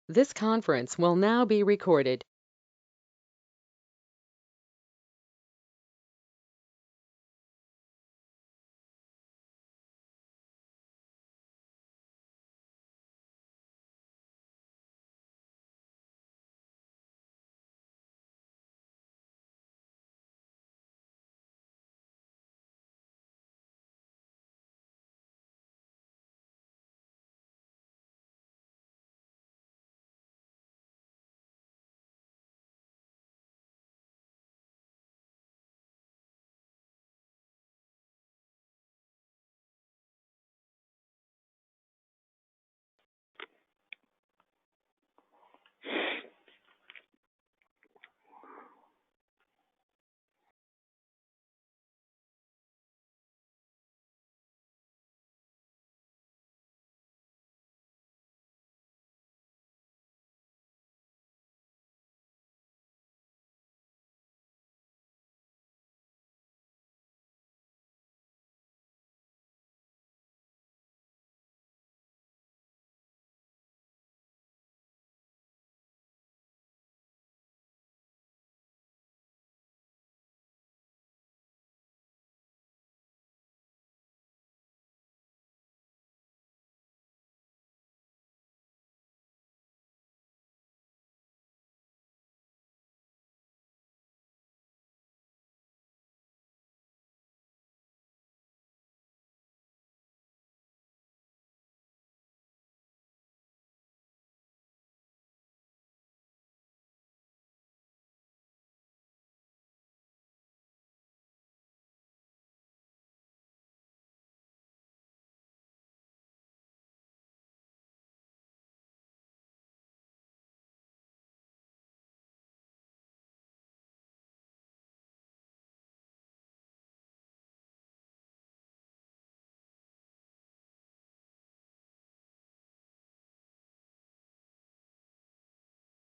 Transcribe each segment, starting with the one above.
This conference will now be recorded.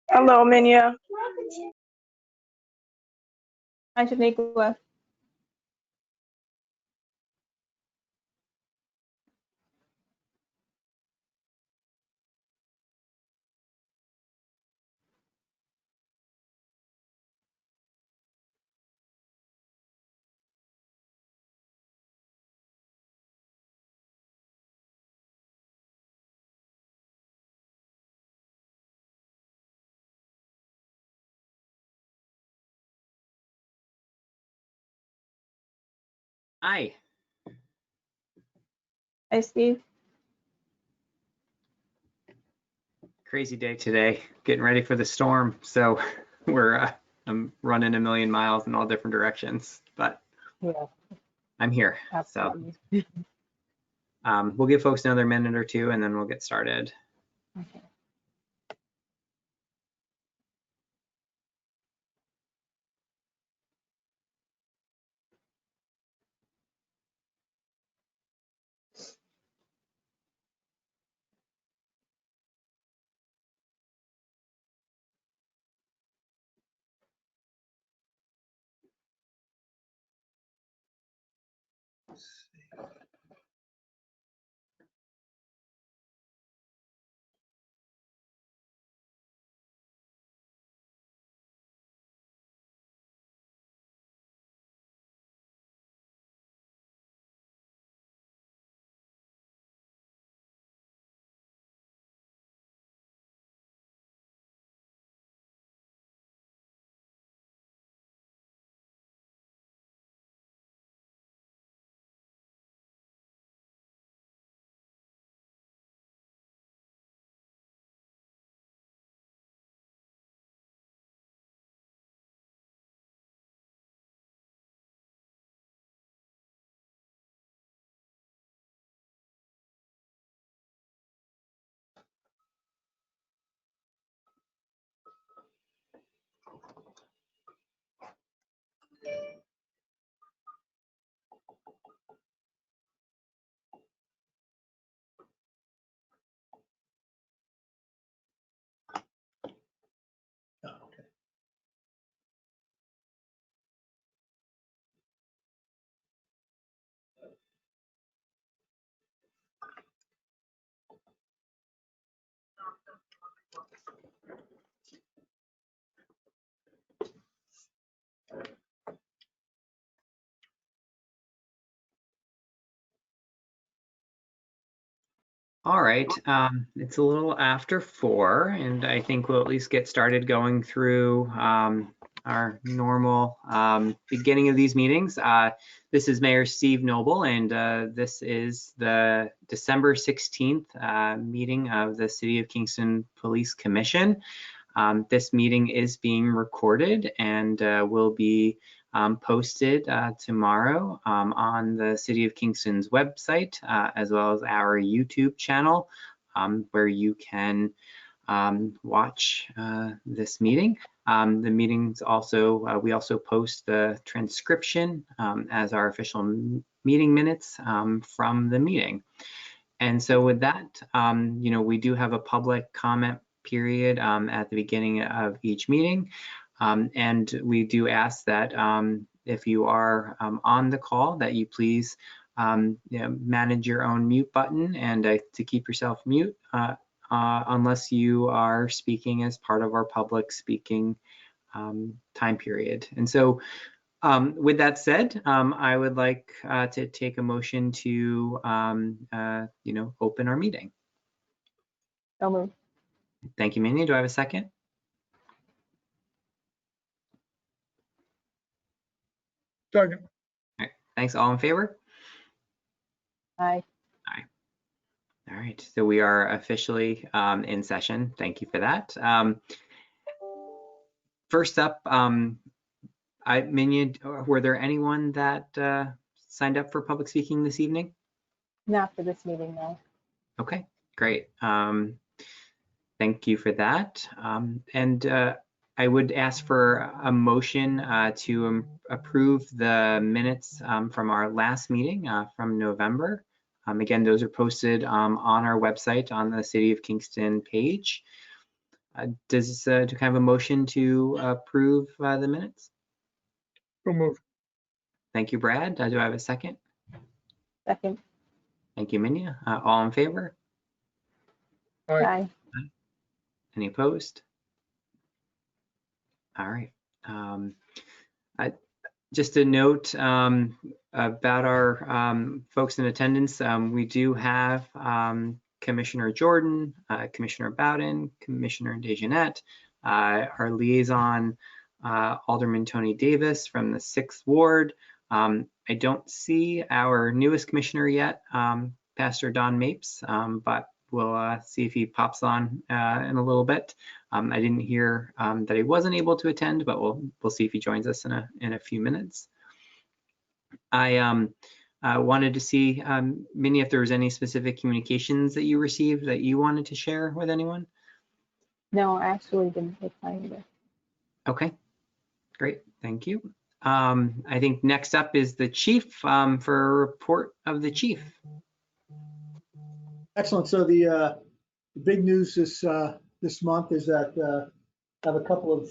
Hello, Minya. Hi, Shaniqua. Hi. Hi, Steve. Crazy day today. Getting ready for the storm. So I'm running a million miles in all different directions, but Yeah, I'm here. absolutely. So we'll give folks another minute or two and then we'll get started. Okay. All right, it's a little after 4, and I think we'll at least get started going through our normal beginning of these meetings. This is Mayor Steve Noble, and this is the December 16th meeting of the City of Kingston Police Commission. This meeting is being recorded and will be posted tomorrow on the City of Kingston's website, as well as our YouTube channel, where you can watch this meeting. The meetings also, we also post the transcription as our official meeting minutes from the meeting. And so with that, we do have a public comment period at the beginning of each meeting. And we do ask that if you are on the call, that you please manage your own mute button and to keep yourself mute unless you are speaking as part of our public speaking time period. And so with that said, I would like to take a motion to open our meeting. So moved. Thank you, Minnie. Do I have a second? Second. Thanks. All in favor? Aye. All right. So we are officially in session. Thank you for that. First up, Minya, were there anyone that signed up for public speaking this evening? Not for this meeting, no. Okay, great. Thank you for that. And I would ask for a motion to approve the minutes from our last meeting from November. Again, those are posted on our website on the City of Kingston page. Do I have a motion to approve the minutes? So moved. Thank you, Brad. Do I have a second? Second. Thank you, Minya. All in favor? Aye. Aye. Any opposed? All right. Just a note about our folks in attendance. We do have Commissioner Jordan, Commissioner Bowden, Commissioner DeJeanette, our liaison, Alderman Tony Davis from the 6th Ward. I don't see our newest commissioner yet, Pastor Don Mapes, but we'll see if he pops on in a little bit. I didn't hear that he wasn't able to attend, but we'll see if he joins us in a few minutes. I wanted to see, Minnie, if there was any specific communications that you received that you wanted to share with anyone. No, I actually didn't take mine either. Okay, great, thank you. I think next up is the chief for a report of the chief. Excellent. So the big news this month is that I have a couple of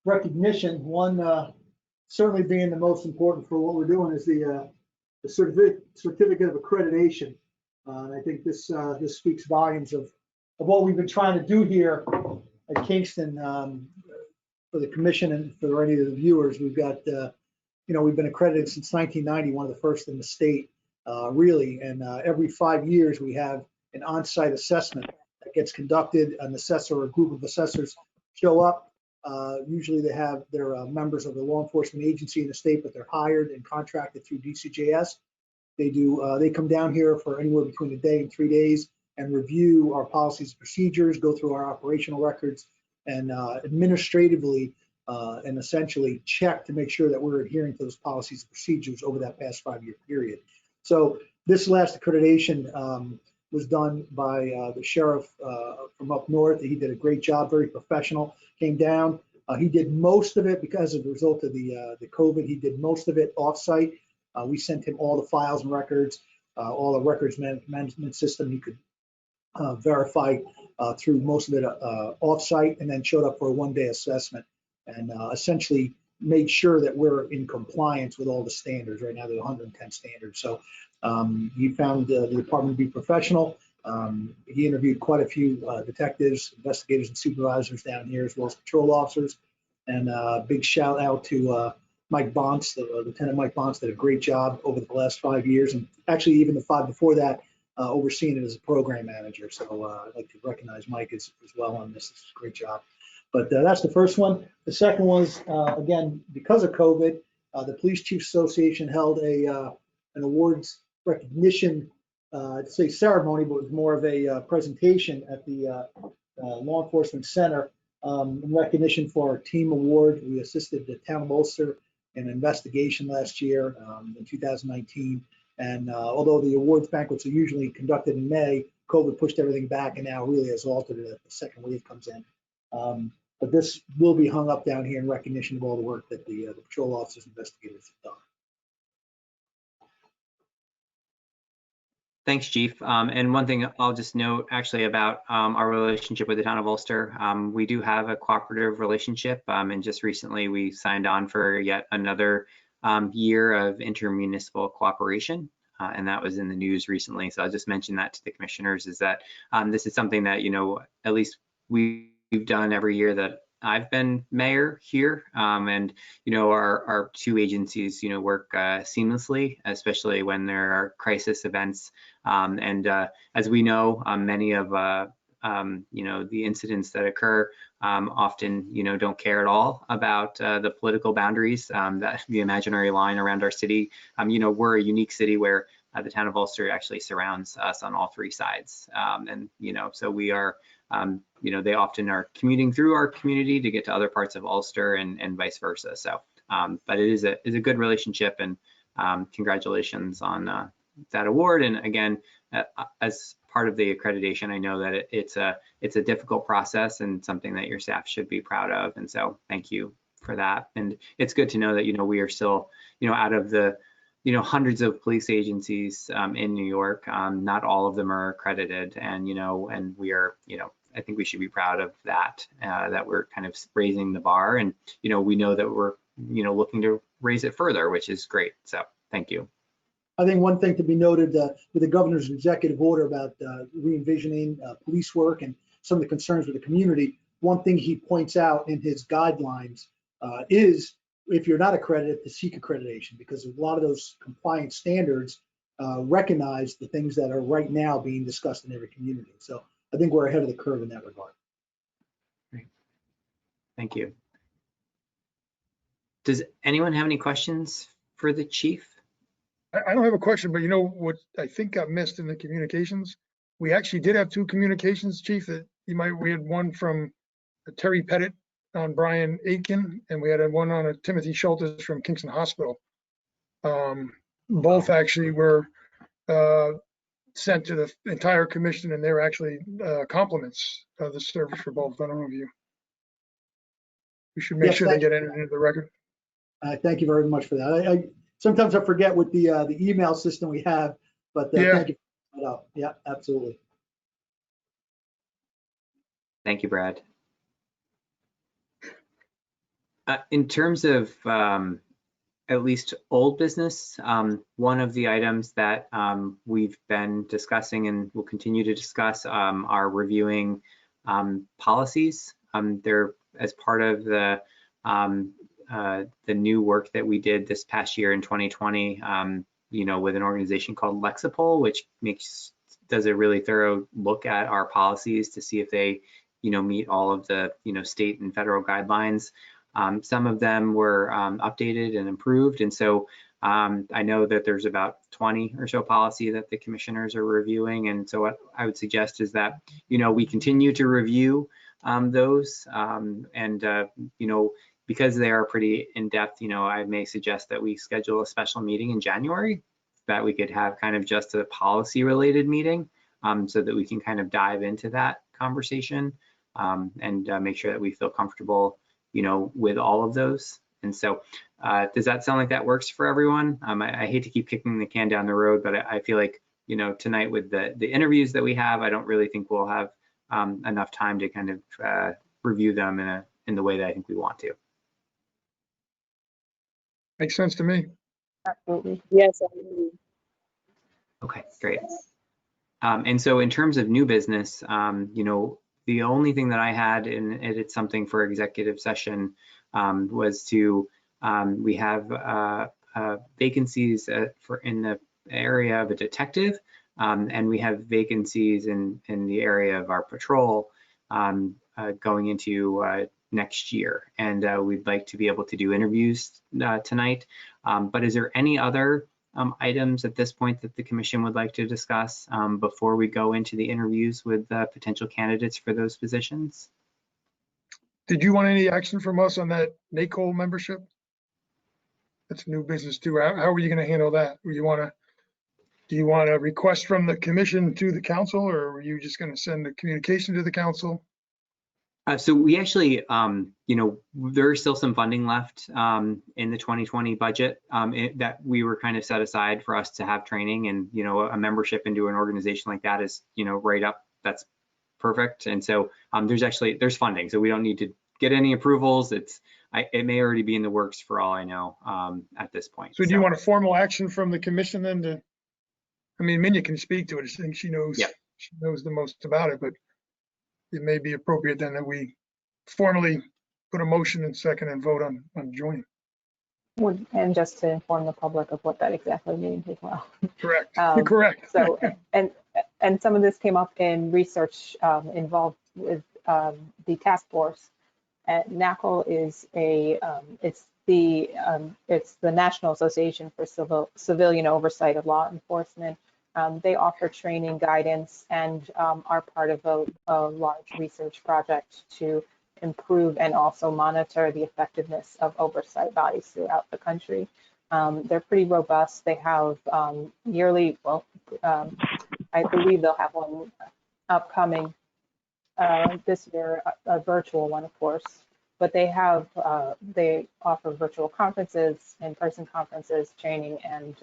recognition. One certainly being the most important for what we're doing is the certificate of accreditation. And I think this speaks volumes of what we've been trying to do here at Kingston for the commission and for any of the viewers. We've got we've been accredited since 1990, one of the first in the state. Really, and every 5 years we have an on-site assessment that gets conducted. An assessor or a group of assessors show up. Usually they're members of the law enforcement agency in the state, but they're hired and contracted through DCJS. They come down here for anywhere between a day and 3 days and review our policies and procedures, go through our operational records, and administratively and essentially check to make sure that we're adhering to those policies and procedures over that past 5-year period. So this last accreditation was done by the sheriff from up north. He did a great job, very professional, came down. He did most of it because of the result of the COVID. He did most of it offsite. We sent him all the files and records, all the records management system. He could verify through most of it offsite, and then showed up for a 1-day assessment and essentially made sure that we're in compliance with all the standards. Right now, there's 110 standards. So he found the department to be professional. He interviewed quite a few detectives, investigators, and supervisors down here, as well as patrol officers. And big shout out to Mike Bonts, Lieutenant Mike Bonts, did a great job over the last 5 years, and actually even the 5 before that, overseeing it as a program manager. So I'd like to recognize Mike as well on this. This is a great job. But that's the first one. The second was, again, because of COVID, the Police Chiefs Association held an awards recognition, I'd say ceremony, but it was more of a presentation at the Law Enforcement Center in recognition for our team award. We assisted the town of Ulster in an investigation last year in 2019. And although the awards banquets are usually conducted in May, COVID pushed everything back and now really has altered it as the second wave comes in. But this will be hung up down here in recognition of all the work that the patrol officers and investigators have done. Thanks, Chief. And one thing I'll just note actually about our relationship with the town of Ulster, we do have a cooperative relationship, and just recently we signed on for yet another year of intermunicipal cooperation, and that was in the news recently. So I'll just mention that to the commissioners, is that this is something that, you know, at least we've done every year that I've been mayor here, and you know, our two agencies, you know, work seamlessly, especially when there are crisis events. And as we know, many of you know, the incidents that occur often, you know, don't care at all about the political boundaries, that the imaginary line around our city. You know, we're a unique city where the town of Ulster actually surrounds us on all three sides, and you know, so we are. You know, they often are commuting through our community to get to other parts of Ulster and vice versa. So, but it is a good relationship, and congratulations on that award. And again, as part of the accreditation, I know that it's a difficult process and something that your staff should be proud of. And so thank you for that. And it's good to know that, you know, we are still, you know, out of the, you know, hundreds of police agencies in New York, not all of them are accredited, and, you know, and we are, you know, I think we should be proud of that, that we're kind of raising the bar, and, you know, we know that we're, you know, looking to raise it further, which is great. So thank you. I think one thing to be noted with the governor's executive order about re-envisioning police work and some of the concerns with the community, one thing he points out in his guidelines is, if you're not accredited, to seek accreditation, because a lot of those compliance standards recognize the things that are right now being discussed in every community. So I think we're ahead of the curve in that regard. Great. Thank you. Does anyone have any questions for the chief? I don't have a question, but you know what I think got missed in the communications? We actually did have two communications, Chief, that we had one from Terry Pettit on Brian Aitken, and we had one on a Timothy Schultes from Kingston Hospital. Both actually were sent to the entire commission, and they were actually compliments of the service for both. I don't know if you. We should make sure they get entered into the record. Thank you very much for that. Sometimes I forget with the email system we have, but Yeah. Thank you for that up. Yeah, absolutely. Thank you, Brad. In terms of at least old business, one of the items that we've been discussing and will continue to discuss are reviewing policies. They're as part of the new work that we did this past year in 2020, you know, with an organization called Lexipol, which does a really thorough look at our policies to see if they, you know, meet all of the, you know, state and federal guidelines. Some of them were updated and improved, and so I know that there's about 20 or so policy that the commissioners are reviewing, and so what I would suggest is that, you know, we continue to review those, and you know, because they are pretty in-depth, you know, I may suggest that we schedule a special meeting in January that we could have kind of just a policy-related meeting, so that we can kind of dive into that conversation and make sure that we feel comfortable, you know, with all of those. And so does that sound like that works for everyone? I hate to keep kicking the can down the road, but I feel like, you know, tonight with the interviews that we have, I don't really think we'll have enough time to kind of review them in the way that I think we want to. Makes sense to me. Absolutely. Yes, I agree. Okay, great. And so in terms of new business, the only thing that I had, and it's something for executive session, was to, we have vacancies in the area of a detective, and we have vacancies in the area of our patrol going into next year. And we'd like to be able to do interviews tonight. But is there any other items at this point that the commission would like to discuss before we go into the interviews with potential candidates for those positions? Did you want any action from us on that NACO membership? That's new business too. How are you going to handle that? Do you want a request from the commission to the council, or are you just going to send a communication to the council? So we actually, there's still some funding left in the 2020 budget that we were kind of set aside for us to have training, and, a membership into an organization like that is, right up, that's perfect. And so there's funding, so we don't need to get any approvals. It may already be in the works for all I know at this point. So do you want a formal action from the commission then Minya can speak to it. I think she knows, Yeah. She knows the most about it, but it may be appropriate then that we formally put a motion and second and vote on joining. And just to inform the public of what that exactly means as well. Correct. Um, Correct. So, and some of this came up in research involved with the task force. NACL is it's the National Association for Civilian Oversight of Law Enforcement. They offer training, guidance, and are part of a large research project to improve and also monitor the effectiveness of oversight bodies throughout the country. They're pretty robust. They have yearly, I believe they'll have one upcoming this year, a virtual one, of course, but they offer virtual conferences, in-person conferences, training, and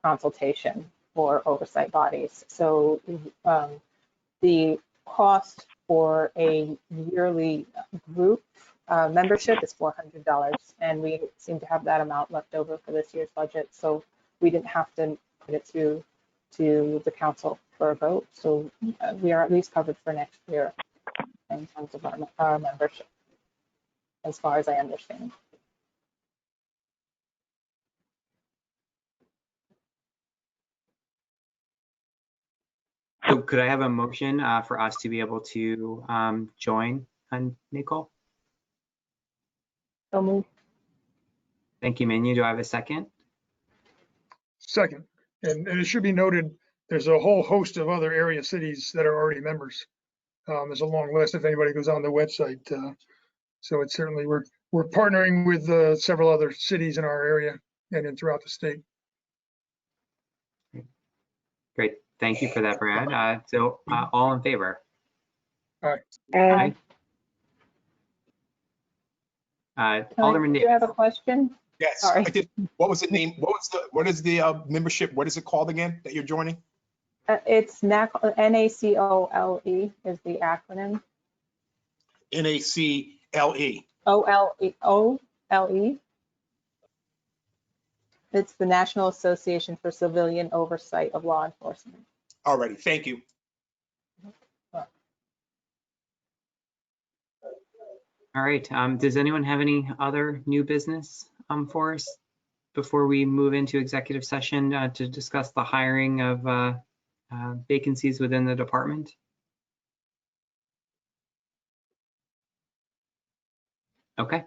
consultation for oversight bodies. So the cost for a yearly group membership is $400, and we seem to have that amount left over for this year's budget. So we didn't have to put it to the council for a vote. So we are at least covered for next year in terms of our membership, as far as I understand. So could I have a motion for us to be able to join on Nicole? So moved. Thank you, Minya. Do I have a second? Second, and it should be noted, there's a whole host of other area cities that are already members. There's a long list if anybody goes on the website. So it's certainly, we're partnering with several other cities in our area and throughout the state. Great. Thank you for that, Brad. So all in favor? And Alderman do you have a question? Yes, Sorry. I did. What was the name? What is the membership? What is it called again that you're joining? It's NACOLE, NACOLE is the acronym. NACLE. OLE. It's the National Association for Civilian Oversight of Law Enforcement. Alrighty, thank you. All right. Does anyone have any other new business for us before we move into executive session to discuss the hiring of vacancies within the department? Okay.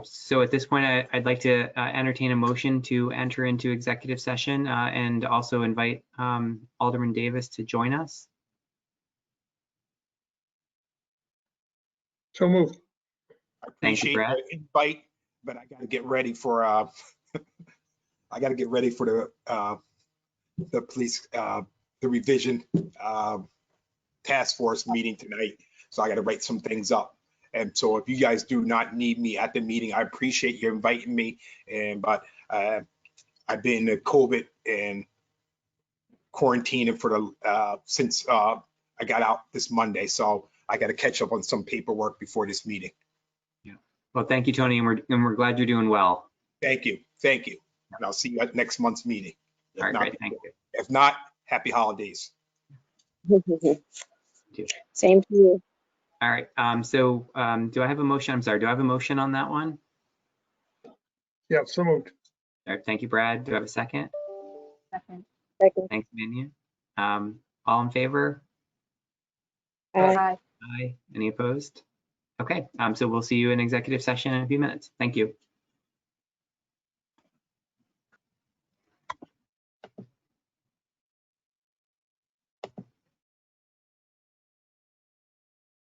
So at this point, I'd like to entertain a motion to enter into executive session and also invite Alderman Davis to join us. So moved. Thank you, Appreciate Brad. the invite, but I got to get ready for I got to get ready for the police the revision task force meeting tonight. So I got to write some things up. And so if you guys do not need me at the meeting, I appreciate you inviting me. But I've been in COVID and quarantining for the since I got out this Monday. So I got to catch up on some paperwork before this meeting. Well, thank you, Tony, and we're glad you're doing well. Thank you. Thank you. And I'll see you at next month's meeting. All right, great. Thank you. If not, happy holidays. Same to you. All right, so do I have a motion? I'm sorry, do I have a motion on that one? Yeah, so moved. All right, thank you, Brad. Do I have a second? Second. Second. Thanks, Manu. All in favor? Aye. Aye. Aye. Any opposed? Okay, so we'll see you in executive session in a few minutes. Thank you.